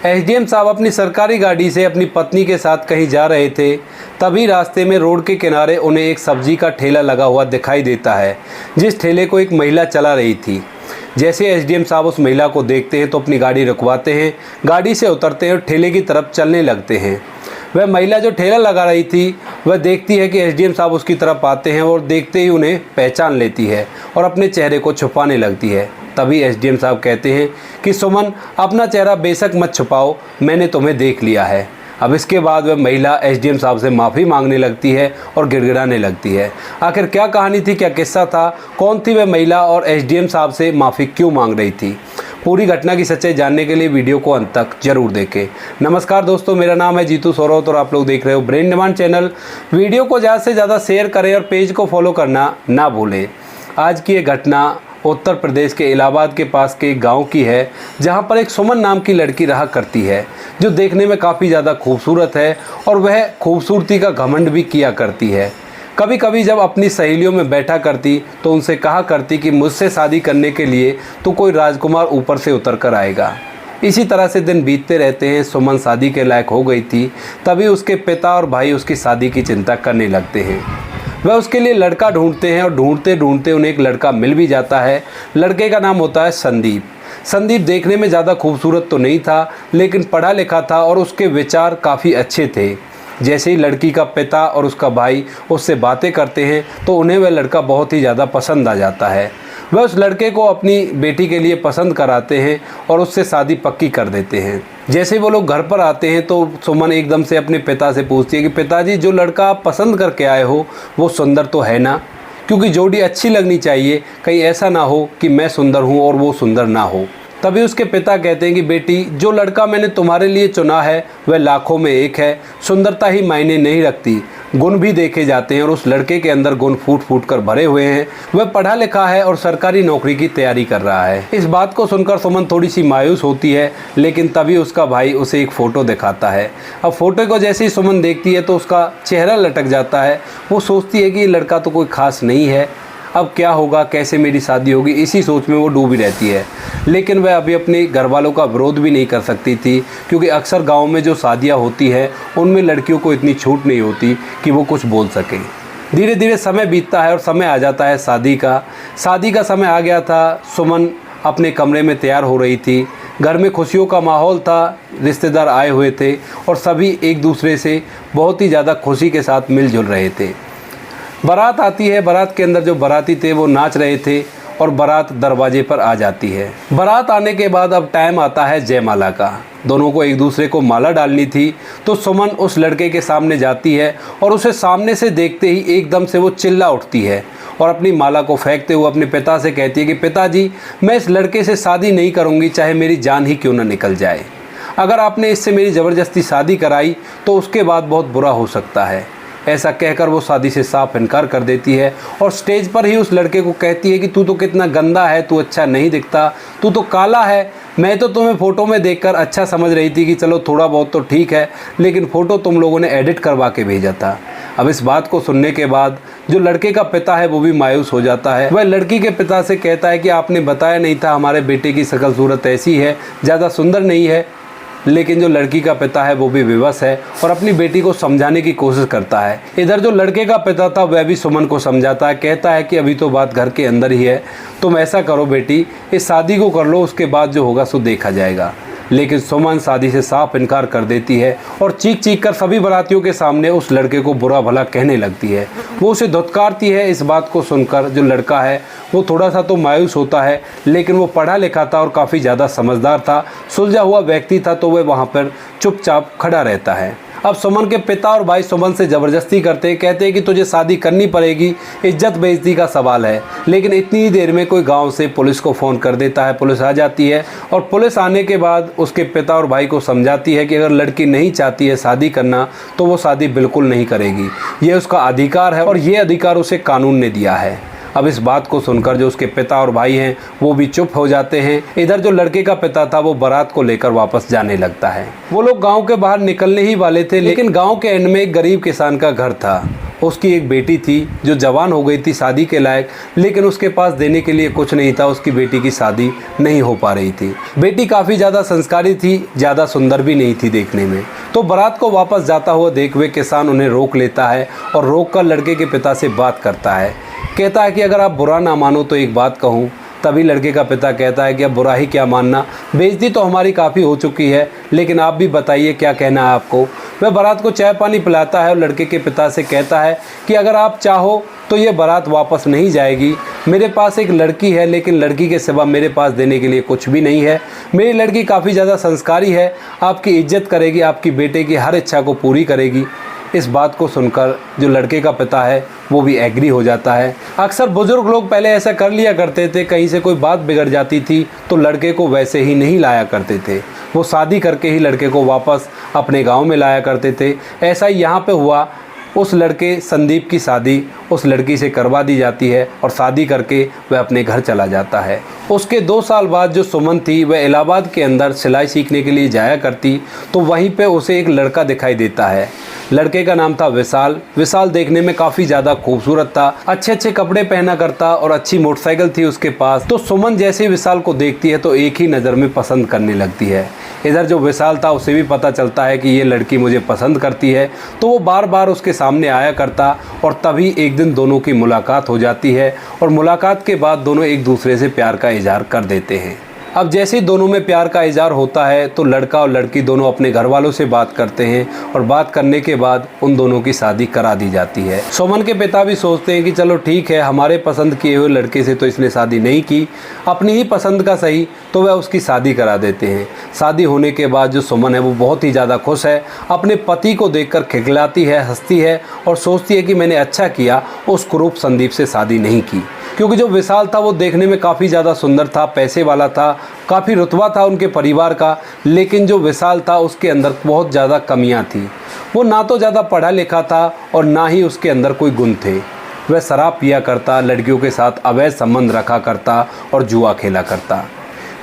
SDM साहब अपनी सरकारी गाड़ी से अपनी पत्नी के साथ कहीं जा रहे थे। तभी रास्ते में रोड के किनारे उन्हें एक सब्जी का ठेला लगा हुआ दिखाई देता है, जिस ठेले को एक महिला चला रही थी। जैसे एसडीएम साहब उस महिला को देखते हैं तो अपनी गाड़ी रुकवाते हैं, गाड़ी से उतरते हैं और ठेले की तरफ चलने लगते हैं। वह महिला जो ठेला लगा रही थी वह देखती है कि एसडीएम साहब उसकी तरफ आते हैं और देखते ही उन्हें पहचान लेती है और अपने चेहरे को छुपाने लगती है। तभी एसडीएम साहब कहते हैं कि सुमन, अपना चेहरा बेशक मत छुपाओ, मैंने तुम्हें देख लिया है। अब इसके बाद वह महिला एसडीएम साहब से माफ़ी मांगने लगती है और गिड़गिड़ाने लगती है। आखिर क्या कहानी थी, क्या किस्सा था, कौन थी वह महिला और एसडीएम साहब से माफ़ी क्यों मांग रही थी? पूरी घटना की सच्चाई जानने के लिए वीडियो को अंत तक जरूर देखें। नमस्कार दोस्तों, मेरा नाम है जीतू सोरौत और आप लोग देख रहे हो ब्रेन डिमांड चैनल। वीडियो को ज़्यादा से ज़्यादा शेयर करें और पेज को फॉलो करना ना भूलें। आज की ये घटना उत्तर प्रदेश के इलाहाबाद के पास के एक गाँव की है, जहाँ पर एक सुमन नाम की लड़की रहा करती है, जो देखने में काफ़ी ज़्यादा खूबसूरत है और वह खूबसूरती का घमंड भी किया करती है। कभी कभी जब अपनी सहेलियों में बैठा करती तो उनसे कहा करती कि मुझसे शादी करने के लिए तो कोई राजकुमार ऊपर से उतर कर आएगा। इसी तरह से दिन बीतते रहते हैं। सुमन शादी के लायक हो गई थी, तभी उसके पिता और भाई उसकी शादी की चिंता करने लगते हैं। वह उसके लिए लड़का ढूंढते हैं और ढूंढते ढूंढते उन्हें एक लड़का मिल भी जाता है। लड़के का नाम होता है संदीप। संदीप देखने में ज़्यादा खूबसूरत तो नहीं था, लेकिन पढ़ा लिखा था और उसके विचार काफ़ी अच्छे थे। जैसे ही लड़की का पिता और उसका भाई उससे बातें करते हैं तो उन्हें वह लड़का बहुत ही ज़्यादा पसंद आ जाता है। वह उस लड़के को अपनी बेटी के लिए पसंद कराते हैं और उससे शादी पक्की कर देते हैं। जैसे वो लोग घर पर आते हैं तो सुमन एकदम से अपने पिता से पूछती है कि पिताजी, जो लड़का आप पसंद करके आए हो वो सुंदर तो है ना? क्योंकि जोड़ी अच्छी लगनी चाहिए, कहीं ऐसा ना हो कि मैं सुंदर हूँ और वो सुंदर ना हो। तभी उसके पिता कहते हैं कि बेटी, जो लड़का मैंने तुम्हारे लिए चुना है वह लाखों में एक है। सुंदरता ही मायने नहीं रखती, गुण भी देखे जाते हैं और उस लड़के के अंदर गुण फूट फूट कर भरे हुए हैं। वह पढ़ा लिखा है और सरकारी नौकरी की तैयारी कर रहा है। इस बात को सुनकर सुमन थोड़ी सी मायूस होती है, लेकिन तभी उसका भाई उसे एक फ़ोटो दिखाता है। अब फोटो को जैसे ही सुमन देखती है तो उसका चेहरा लटक जाता है। वो सोचती है कि ये लड़का तो कोई ख़ास नहीं है, अब क्या होगा, कैसे मेरी शादी होगी, इसी सोच में वो डूबी रहती है। लेकिन वह अभी अपने घर वालों का विरोध भी नहीं कर सकती थी, क्योंकि अक्सर गांव में जो शादियां होती हैं उनमें लड़कियों को इतनी छूट नहीं होती कि वो कुछ बोल सकें। धीरे धीरे समय बीतता है और समय आ जाता है शादी का समय आ गया था। सुमन अपने कमरे में तैयार हो रही थी। घर में खुशियों का माहौल था, रिश्तेदार आए हुए थे और सभी एक दूसरे से बहुत ही ज़्यादा खुशी के साथ मिलजुल रहे थे। बारात आती है। बारात के अंदर जो बाराती थे वो नाच रहे थे और बारात दरवाजे पर आ जाती है। बारात आने के बाद अब टाइम आता है जयमाला का। दोनों को एक दूसरे को माला डालनी थी, तो सुमन उस लड़के के सामने जाती है और उसे सामने से देखते ही एकदम से वो चिल्ला उठती है और अपनी माला को फेंकते हुए अपने पिता से कहती है कि पिताजी, मैं इस लड़के से शादी नहीं करूँगी, चाहे मेरी जान ही क्यों ना निकल जाए। अगर आपने इससे मेरी ज़बरदस्ती शादी कराई तो उसके बाद बहुत बुरा हो सकता है। ऐसा कहकर वो शादी से साफ इनकार कर देती है और स्टेज पर ही उस लड़के को कहती है कि तू तो कितना गंदा है, तू अच्छा नहीं दिखता, तू तो काला है। मैं तो तुम्हें फ़ोटो में देखकर अच्छा समझ रही थी कि चलो थोड़ा बहुत तो ठीक है, लेकिन फ़ोटो तुम लोगों ने एडिट करवा के भेजा था। अब इस बात को सुनने के बाद जो लड़के का पिता है वो भी मायूस हो जाता है। वह लड़की के पिता से कहता है कि आपने बताया नहीं था, हमारे बेटे की शक्ल सूरत ऐसी है, ज़्यादा सुंदर नहीं है। लेकिन जो लड़की का पिता है वो भी विवश है और अपनी बेटी को समझाने की कोशिश करता है। इधर जो लड़के का पिता था वह भी सुमन को समझाता है, कहता है कि अभी तो बात घर के अंदर ही है, तुम ऐसा करो बेटी, इस शादी को कर लो, उसके बाद जो होगा सो देखा जाएगा। लेकिन सुमन शादी से साफ इनकार कर देती है और चीख चीख कर सभी बारातियों के सामने उस लड़के को बुरा भला कहने लगती है। वो उसे धुतकारती है। इस बात को सुनकर जो लड़का है वो थोड़ा सा तो मायूस होता है, लेकिन वो पढ़ा लिखा था और काफ़ी ज़्यादा समझदार था, सुलझा हुआ व्यक्ति था, तो वह वहाँ पर चुपचाप खड़ा रहता है। अब सुमन के पिता और भाई सुमन से ज़बरदस्ती करते हैं, कहते हैं कि तुझे शादी करनी पड़ेगी, इज्जत बेइज्जती का सवाल है। लेकिन इतनी ही देर में कोई गांव से पुलिस को फ़ोन कर देता है। पुलिस आ जाती है और पुलिस आने के बाद उसके पिता और भाई को समझाती है कि अगर लड़की नहीं चाहती है शादी करना तो वो शादी बिल्कुल नहीं करेगी, ये उसका अधिकार है और ये अधिकार उसे कानून ने दिया है। अब इस बात को सुनकर जो उसके पिता और भाई हैं वो भी चुप हो जाते हैं। इधर जो लड़के का पिता था वो बारात को लेकर वापस जाने लगता है। वो लोग गांव के बाहर निकलने ही वाले थे, लेकिन गांव के एंड में एक गरीब किसान का घर था। उसकी एक बेटी थी जो जवान हो गई थी शादी के लायक, लेकिन उसके पास देने के लिए कुछ नहीं था। उसकी बेटी की शादी नहीं हो पा रही थी। बेटी काफ़ी ज़्यादा संस्कारी थी, ज़्यादा सुंदर भी नहीं थी देखने में। तो बारात को वापस जाता हुआ देख हुए किसान उन्हें रोक लेता है और रोक कर लड़के के पिता से बात करता है। कहता है कि अगर आप बुरा ना मानो तो एक बात कहूँ। तभी लड़के का पिता कहता है कि अब बुरा ही क्या मानना, बेइज्जती तो हमारी काफ़ी हो चुकी है, लेकिन आप भी बताइए क्या कहना है आपको। वह बारात को चाय पानी पिलाता है और लड़के के पिता से कहता है कि अगर आप चाहो तो ये बारात वापस नहीं जाएगी। मेरे पास एक लड़की है, लेकिन लड़की के सिवा मेरे पास देने के लिए कुछ भी नहीं है। मेरी लड़की काफ़ी ज़्यादा संस्कारी है, आपकी इज्जत करेगी, आपकी बेटे की हर इच्छा को पूरी करेगी। इस बात को सुनकर जो लड़के का पिता है वो भी एग्री हो जाता है। अक्सर बुजुर्ग लोग पहले ऐसा कर लिया करते थे, कहीं से कोई बात बिगड़ जाती थी तो लड़के को वैसे ही नहीं लाया करते थे, वो शादी करके ही लड़के को वापस अपने गांव में लाया करते थे। ऐसा ही यहाँ पे हुआ। उस लड़के संदीप की शादी उस लड़की से करवा दी जाती है और शादी करके वह अपने घर चला जाता है। उसके 2 साल बाद जो सुमन थी वह इलाहाबाद के अंदर सिलाई सीखने के लिए जाया करती, तो वहीं पे उसे एक लड़का दिखाई देता है। लड़के का नाम था विशाल। विशाल देखने में काफ़ी ज़्यादा खूबसूरत था, अच्छे अच्छे कपड़े पहना करता और अच्छी मोटरसाइकिल थी उसके पास। तो सुमन जैसे विशाल को देखती है तो एक ही नज़र में पसंद करने लगती है। इधर जो विशाल था उसे भी पता चलता है कि ये लड़की मुझे पसंद करती है, तो वो बार बार उसके सामने आया करता और तभी एक दिन दोनों की मुलाकात हो जाती है और मुलाकात के बाद दोनों एक दूसरे से प्यार का इजहार कर देते हैं। अब जैसे ही दोनों में प्यार का इजहार होता है तो लड़का और लड़की दोनों अपने घर वालों से बात करते हैं और बात करने के बाद उन दोनों की शादी करा दी जाती है। सुमन के पिता भी सोचते हैं कि चलो ठीक है, हमारे पसंद किए हुए लड़के से तो इसने शादी नहीं की, अपनी ही पसंद का सही, तो वह उसकी शादी करा देते हैं। शादी होने के बाद जो सुमन है वो बहुत ही ज़्यादा खुश है, अपने पति को देखकर खिलखिलाती है, हंसती है और सोचती है कि मैंने अच्छा किया उस कुरूप संदीप से शादी नहीं की। क्योंकि जो विशाल था वो देखने में काफ़ी ज़्यादा सुंदर था, पैसे वाला था, काफ़ी रुतबा था उनके परिवार का, लेकिन जो विशाल था उसके अंदर बहुत ज़्यादा कमियां थी। वो ना तो ज़्यादा पढ़ा लिखा था और ना ही उसके अंदर कोई गुण थे। वह शराब पिया करता, लड़कियों के साथ अवैध संबंध रखा करता और जुआ खेला करता।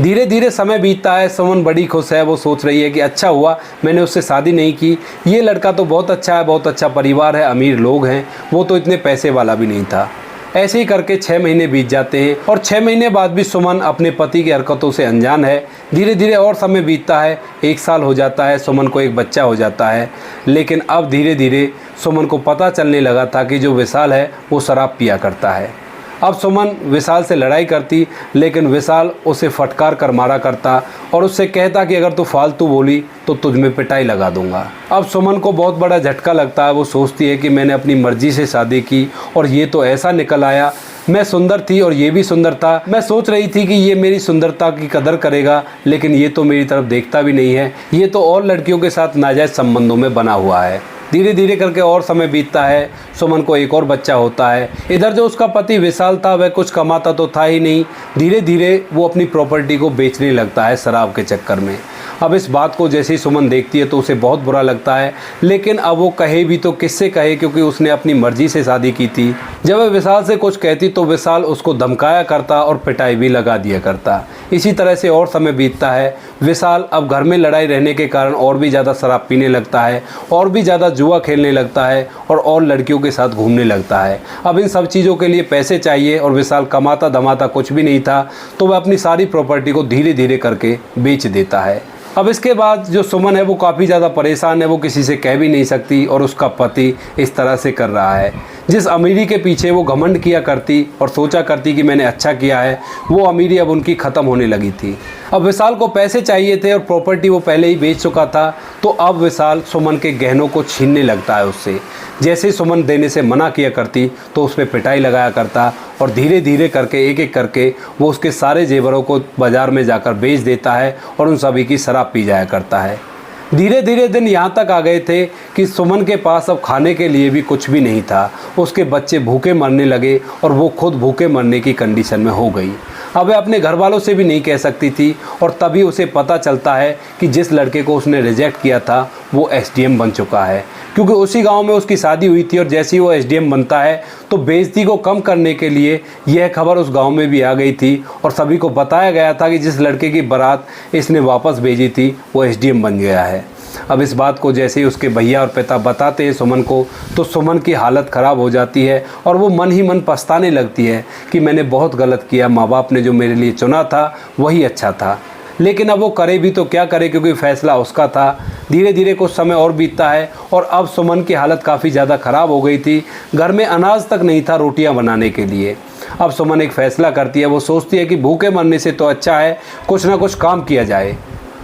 धीरे धीरे समय बीतता है, सुमन बड़ी खुश है। वो सोच रही है कि अच्छा हुआ मैंने उससे शादी नहीं की, ये लड़का तो बहुत अच्छा है, बहुत अच्छा परिवार है, अमीर लोग हैं, वो तो इतने पैसे वाला भी नहीं था। ऐसे ही करके 6 महीने बीत जाते हैं और 6 महीने बाद भी सुमन अपने पति की हरकतों से अनजान है। धीरे धीरे और समय बीतता है, 1 साल हो जाता है, सुमन को एक बच्चा हो जाता है। लेकिन अब धीरे धीरे सुमन को पता चलने लगा था कि जो विशाल है वो शराब पिया करता है। अब सुमन विशाल से लड़ाई करती, लेकिन विशाल उसे फटकार कर मारा करता और उससे कहता कि अगर तू फालतू बोली तो तुझ में पिटाई लगा दूंगा। अब सुमन को बहुत बड़ा झटका लगता है। वो सोचती है कि मैंने अपनी मर्जी से शादी की और ये तो ऐसा निकल आया। मैं सुंदर थी और ये भी सुंदर था। मैं सोच रही थी कि ये मेरी सुंदरता की कदर करेगा, लेकिन ये तो मेरी तरफ देखता भी नहीं है, ये तो और लड़कियों के साथ नाजायज़ संबंधों में बना हुआ है। धीरे धीरे करके और समय बीतता है, सुमन को एक और बच्चा होता है। इधर जो उसका पति विशाल था वह कुछ कमाता तो था ही नहीं। धीरे धीरे वो अपनी प्रॉपर्टी को बेचने लगता है शराब के चक्कर में। अब इस बात को जैसे ही सुमन देखती है तो उसे बहुत बुरा लगता है, लेकिन अब वो कहे भी तो किससे कहे, क्योंकि उसने अपनी मर्जी से शादी की थी। जब वह विशाल से कुछ कहती तो विशाल उसको धमकाया करता और पिटाई भी लगा दिया करता। इसी तरह से और समय बीतता है। विशाल अब घर में लड़ाई रहने के कारण और भी ज़्यादा शराब पीने लगता है, और भी ज़्यादा जुआ खेलने लगता है और लड़कियों के साथ घूमने लगता है। अब इन सब चीज़ों के लिए पैसे चाहिए और विशाल कमाता धमाता कुछ भी नहीं था, तो वह अपनी सारी प्रॉपर्टी को धीरे धीरे करके बेच देता है। अब इसके बाद जो सुमन है वो काफ़ी ज़्यादा परेशान है, वो किसी से कह भी नहीं सकती और उसका पति इस तरह से कर रहा है। जिस अमीरी के पीछे वो घमंड किया करती और सोचा करती कि मैंने अच्छा किया है, वो अमीरी अब उनकी ख़त्म होने लगी थी। अब विशाल को पैसे चाहिए थे और प्रॉपर्टी वो पहले ही बेच चुका था, तो अब विशाल सुमन के गहनों को छीनने लगता है उससे। जैसे ही सुमन देने से मना किया करती तो उस पर पिटाई लगाया करता और धीरे धीरे करके एक एक करके वो उसके सारे जेवरों को बाज़ार में जाकर बेच देता है और उन सभी की शराब पी जाया करता है। धीरे धीरे दिन यहाँ तक आ गए थे कि सुमन के पास अब खाने के लिए भी कुछ भी नहीं था। उसके बच्चे भूखे मरने लगे और वो खुद भूखे मरने की कंडीशन में हो गई। अब वह अपने घर वालों से भी नहीं कह सकती थी और तभी उसे पता चलता है कि जिस लड़के को उसने रिजेक्ट किया था वो एसडीएम बन चुका है, क्योंकि उसी गांव में उसकी शादी हुई थी। और जैसे ही वो एसडीएम बनता है तो बेइज्जती को कम करने के लिए यह खबर उस गांव में भी आ गई थी और सभी को बताया गया था कि जिस लड़के की बारात इसने वापस भेजी थी वो एसडीएम बन गया है। अब इस बात को जैसे ही उसके भैया और पिता बताते हैं सुमन को, तो सुमन की हालत ख़राब हो जाती है और वो मन ही मन पछताने लगती है कि मैंने बहुत गलत किया, माँ बाप ने जो मेरे लिए चुना था वही अच्छा था। लेकिन अब वो करे भी तो क्या करे, क्योंकि फ़ैसला उसका था। धीरे धीरे कुछ समय और बीतता है और अब सुमन की हालत काफ़ी ज़्यादा ख़राब हो गई थी। घर में अनाज तक नहीं था रोटियां बनाने के लिए। अब सुमन एक फ़ैसला करती है, वो सोचती है कि भूखे मरने से तो अच्छा है कुछ ना कुछ काम किया जाए।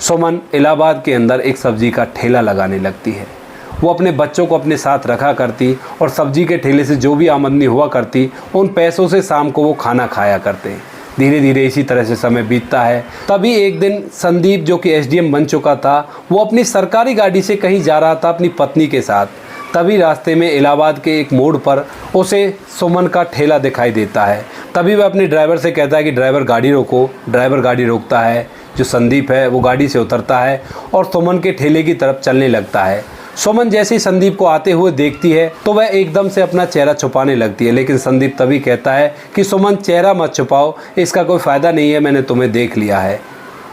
सुमन इलाहाबाद के अंदर एक सब्ज़ी का ठेला लगाने लगती है। वो अपने बच्चों को अपने साथ रखा करती और सब्ज़ी के ठेले से जो भी आमदनी हुआ करती उन पैसों से शाम को वो खाना खाया करते। धीरे धीरे इसी तरह से समय बीतता है। तभी एक दिन संदीप, जो कि एसडीएम बन चुका था, वो अपनी सरकारी गाड़ी से कहीं जा रहा था अपनी पत्नी के साथ। तभी रास्ते में इलाहाबाद के एक मोड़ पर उसे सुमन का ठेला दिखाई देता है। तभी वह अपने ड्राइवर से कहता है कि ड्राइवर गाड़ी रोको। ड्राइवर गाड़ी रोकता है। जो संदीप है वो गाड़ी से उतरता है और सुमन के ठेले की तरफ चलने लगता है। सुमन जैसे ही संदीप को आते हुए देखती है तो वह एकदम से अपना चेहरा छुपाने लगती है, लेकिन संदीप तभी कहता है कि सुमन चेहरा मत छुपाओ, इसका कोई फ़ायदा नहीं है, मैंने तुम्हें देख लिया है।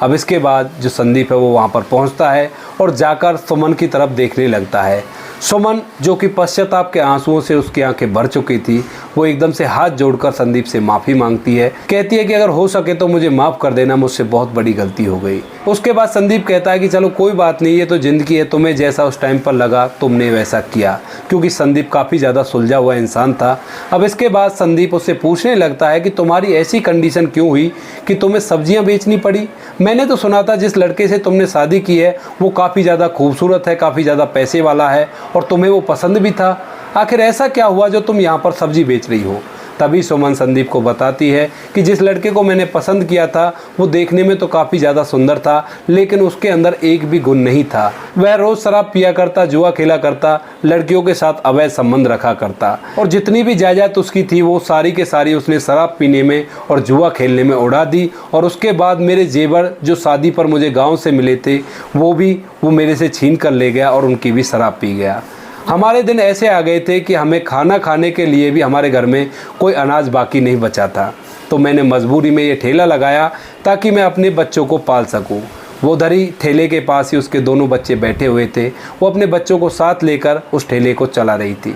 अब इसके बाद जो संदीप है वो वहाँ पर पहुँचता है और जाकर सुमन की तरफ देखने लगता है। सुमन, जो कि पश्चाताप के आंसुओं से उसकी आंखें भर चुकी थी, वो एकदम से हाथ जोड़कर संदीप से माफ़ी मांगती है। कहती है कि अगर हो सके तो मुझे माफ़ कर देना, मुझसे बहुत बड़ी गलती हो गई। उसके बाद संदीप कहता है कि चलो कोई बात नहीं, ये तो ज़िंदगी है, तुम्हें जैसा उस टाइम पर लगा तुमने वैसा किया, क्योंकि संदीप काफ़ी ज़्यादा सुलझा हुआ इंसान था। अब इसके बाद संदीप उससे पूछने लगता है कि तुम्हारी ऐसी कंडीशन क्यों हुई कि तुम्हें सब्जियाँ बेचनी पड़ी? मैंने तो सुना था जिस लड़के से तुमने शादी की है वो काफ़ी ज़्यादा खूबसूरत है, काफ़ी ज़्यादा पैसे वाला है और तुम्हें वो पसंद भी था। आखिर ऐसा क्या हुआ जो तुम यहाँ पर सब्जी बेच रही हो? तभी सुमन संदीप को बताती है कि जिस लड़के को मैंने पसंद किया था वो देखने में तो काफ़ी ज़्यादा सुंदर था, लेकिन उसके अंदर एक भी गुण नहीं था। वह रोज़ शराब पिया करता, जुआ खेला करता, लड़कियों के साथ अवैध संबंध रखा करता और जितनी भी जायदाद उसकी थी वो सारी के सारी उसने शराब पीने में और जुआ खेलने में उड़ा दी। और उसके बाद मेरे जेवर जो शादी पर मुझे गाँव से मिले थे वो मेरे से छीन कर ले गया और उनकी भी शराब पी गया। हमारे दिन ऐसे आ गए थे कि हमें खाना खाने के लिए भी हमारे घर में कोई अनाज बाकी नहीं बचा था, तो मैंने मजबूरी में ये ठेला लगाया ताकि मैं अपने बच्चों को पाल सकूं। वो धरी ठेले के पास ही उसके दोनों बच्चे बैठे हुए थे। वो अपने बच्चों को साथ लेकर उस ठेले को चला रही थी।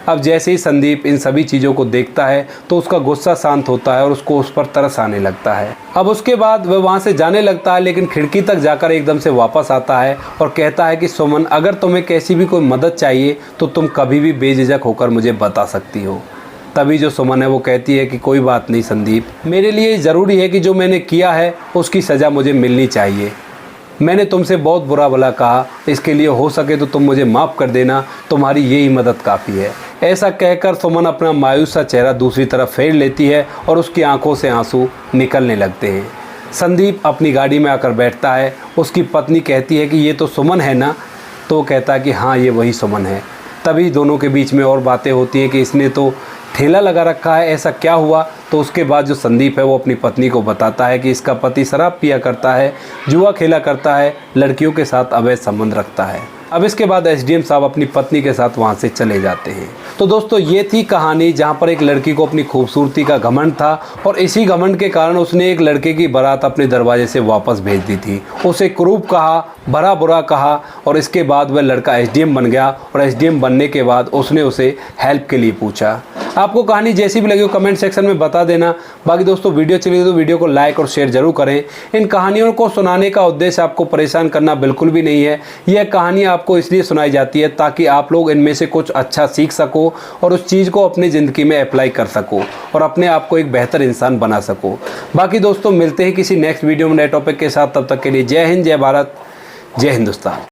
अब जैसे ही संदीप इन सभी चीज़ों को देखता है तो उसका गुस्सा शांत होता है और उसको उस पर तरस आने लगता है। अब उसके बाद वह वहाँ से जाने लगता है, लेकिन खिड़की तक जाकर एकदम से वापस आता है और कहता है कि सुमन, अगर तुम्हें कैसी भी कोई मदद चाहिए तो तुम कभी भी बेझिझक होकर मुझे बता सकती हो। तभी जो सुमन है वो कहती है कि कोई बात नहीं संदीप, मेरे लिए ज़रूरी है कि जो मैंने किया है उसकी सज़ा मुझे मिलनी चाहिए। मैंने तुमसे बहुत बुरा भला कहा, इसके लिए हो सके तो तुम मुझे माफ़ कर देना, तुम्हारी यही मदद काफ़ी है। ऐसा कहकर सुमन अपना मायूस सा चेहरा दूसरी तरफ फेर लेती है और उसकी आंखों से आंसू निकलने लगते हैं। संदीप अपनी गाड़ी में आकर बैठता है। उसकी पत्नी कहती है कि ये तो सुमन है ना? तो वो कहता है कि हाँ, ये वही सुमन है। तभी दोनों के बीच में और बातें होती हैं कि इसने तो ठेला लगा रखा है, ऐसा क्या हुआ? तो उसके बाद जो संदीप है वो अपनी पत्नी को बताता है कि इसका पति शराब पिया करता है, जुआ खेला करता है, लड़कियों के साथ अवैध संबंध रखता है। अब इसके बाद एसडीएम साहब अपनी पत्नी के साथ वहाँ से चले जाते हैं। तो दोस्तों, ये थी कहानी जहाँ पर एक लड़की को अपनी खूबसूरती का घमंड था और इसी घमंड के कारण उसने एक लड़के की बारात अपने दरवाजे से वापस भेज दी थी। उसे क्रूप कहा, भरा बुरा कहा और इसके बाद वह लड़का एसडीएम बन गया और एसडीएम बनने के बाद उसने उसे हेल्प के लिए पूछा। आपको कहानी जैसी भी लगी हो कमेंट सेक्शन में बता देना। बाकी दोस्तों, वीडियो चली तो वीडियो को लाइक और शेयर जरूर करें। इन कहानियों को सुनाने का उद्देश्य आपको परेशान करना बिल्कुल भी नहीं है। यह कहानी आपको इसलिए सुनाई जाती है ताकि आप लोग इनमें से कुछ अच्छा सीख सको और उस चीज़ को अपनी ज़िंदगी में अप्लाई कर सको और अपने आप को एक बेहतर इंसान बना सको। बाकी दोस्तों, मिलते हैं किसी नेक्स्ट वीडियो में नए टॉपिक के साथ। तब तक के लिए जय हिंद, जय भारत, जय हिंदुस्तान।